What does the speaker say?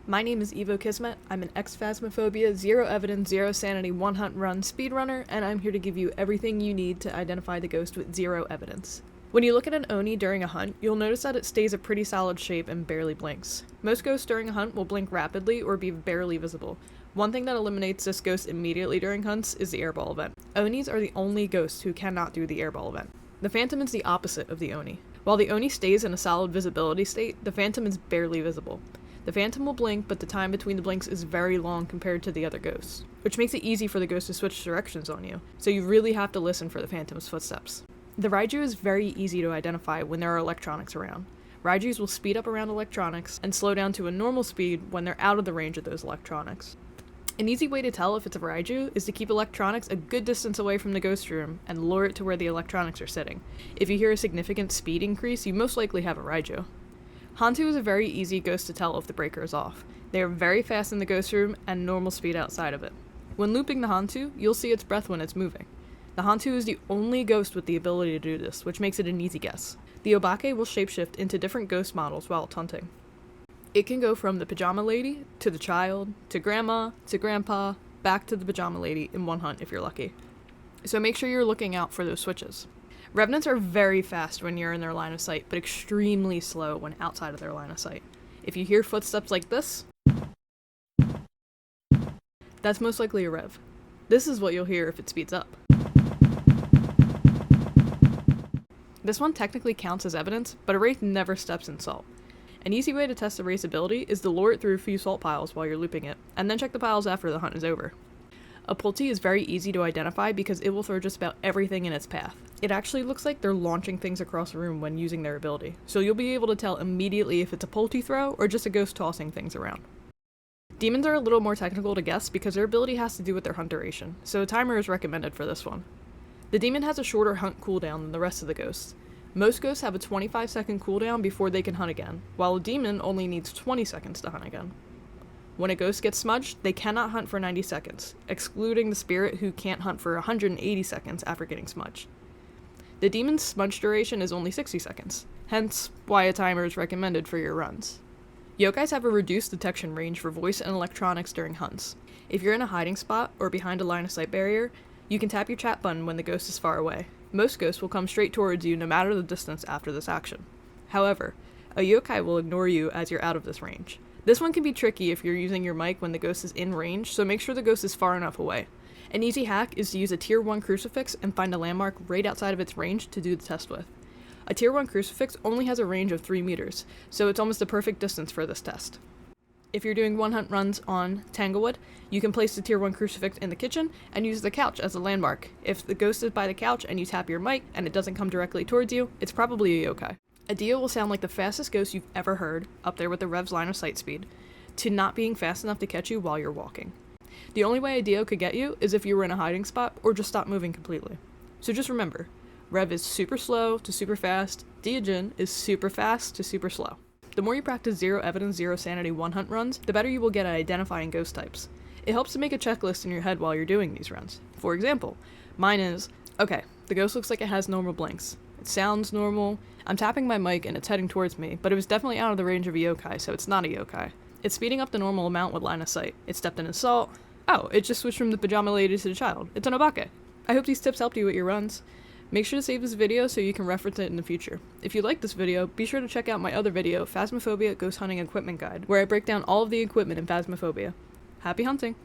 My name is Evo Kismet. I'm an ex-Phasmophobia, zero evidence, zero sanity, one hunt run speedrunner, and I'm here to give you everything you need to identify the ghost with zero evidence. When you look at an Oni during a hunt, you'll notice that it stays a pretty solid shape and barely blinks. Most ghosts during a hunt will blink rapidly or be barely visible. One thing that eliminates this ghost immediately during hunts is the airball event. Onis are the only ghosts who cannot do the airball event. The Phantom is the opposite of the Oni. While the Oni stays in a solid visibility state, the Phantom is barely visible. The Phantom will blink, but the time between the blinks is very long compared to the other ghosts, which makes it easy for the ghost to switch directions on you, so you really have to listen for the Phantom's footsteps. The Raiju is very easy to identify when there are electronics around. Raijus will speed up around electronics and slow down to a normal speed when they're out of the range of those electronics. An easy way to tell if it's a Raiju is to keep electronics a good distance away from the ghost room and lure it to where the electronics are sitting. If you hear a significant speed increase, you most likely have a Raiju. Hantu is a very easy ghost to tell if the breaker is off. They are very fast in the ghost room and normal speed outside of it. When looping the Hantu, you'll see its breath when it's moving. The Hantu is the only ghost with the ability to do this, which makes it an easy guess. The Obake will shapeshift into different ghost models while it's hunting. It can go from the pajama lady, to the child, to grandma, to grandpa, back to the pajama lady in one hunt if you're lucky. So make sure you're looking out for those switches. Revenants are very fast when you're in their line of sight, but extremely slow when outside of their line of sight. If you hear footsteps like this, that's most likely a Rev. This is what you'll hear if it speeds up. This one technically counts as evidence, but a Wraith never steps in salt. An easy way to test the Wraith's ability is to lure it through a few salt piles while you're looping it, and then check the piles after the hunt is over. A Pulti is very easy to identify because it will throw just about everything in its path. It actually looks like they're launching things across the room when using their ability, so you'll be able to tell immediately if it's a Pulti throw or just a ghost tossing things around. Demons are a little more technical to guess because their ability has to do with their hunt duration, so a timer is recommended for this one. The demon has a shorter hunt cooldown than the rest of the ghosts. Most ghosts have a 25-second cooldown before they can hunt again, while a demon only needs 20 seconds to hunt again. When a ghost gets smudged, they cannot hunt for 90 seconds, excluding the spirit who can't hunt for 180 seconds after getting smudged. The demon's smudge duration is only 60 seconds, hence why a timer is recommended for your runs. Yokais have a reduced detection range for voice and electronics during hunts. If you're in a hiding spot or behind a line of sight barrier, you can tap your chat button when the ghost is far away. Most ghosts will come straight towards you no matter the distance after this action. However, a yokai will ignore you as you're out of this range. This one can be tricky if you're using your mic when the ghost is in range, so make sure the ghost is far enough away. An easy hack is to use a tier 1 crucifix and find a landmark right outside of its range to do the test with. A tier 1 crucifix only has a range of 3 meters, so it's almost the perfect distance for this test. If you're doing one hunt runs on Tanglewood, you can place the tier 1 crucifix in the kitchen and use the couch as a landmark. If the ghost is by the couch and you tap your mic and it doesn't come directly towards you, it's probably a yokai. A Dio will sound like the fastest ghost you've ever heard, up there with the Rev's line of sight speed, to not being fast enough to catch you while you're walking. The only way a Dio could get you is if you were in a hiding spot or just stop moving completely. So just remember, Rev is super slow to super fast, Diajin is super fast to super slow. The more you practice zero evidence, zero sanity one hunt runs, the better you will get at identifying ghost types. It helps to make a checklist in your head while you're doing these runs. For example, mine is, okay, the ghost looks like it has normal blinks. It sounds normal. I'm tapping my mic and it's heading towards me, but it was definitely out of the range of a yokai, so it's not a yokai. It's speeding up the normal amount with line of sight. It stepped in assault. Oh, it just switched from the pajama lady to the child. It's an Obake. I hope these tips helped you with your runs. Make sure to save this video so you can reference it in the future. If you like this video, be sure to check out my other video, Phasmophobia Ghost Hunting Equipment Guide, where I break down all of the equipment in Phasmophobia. Happy hunting!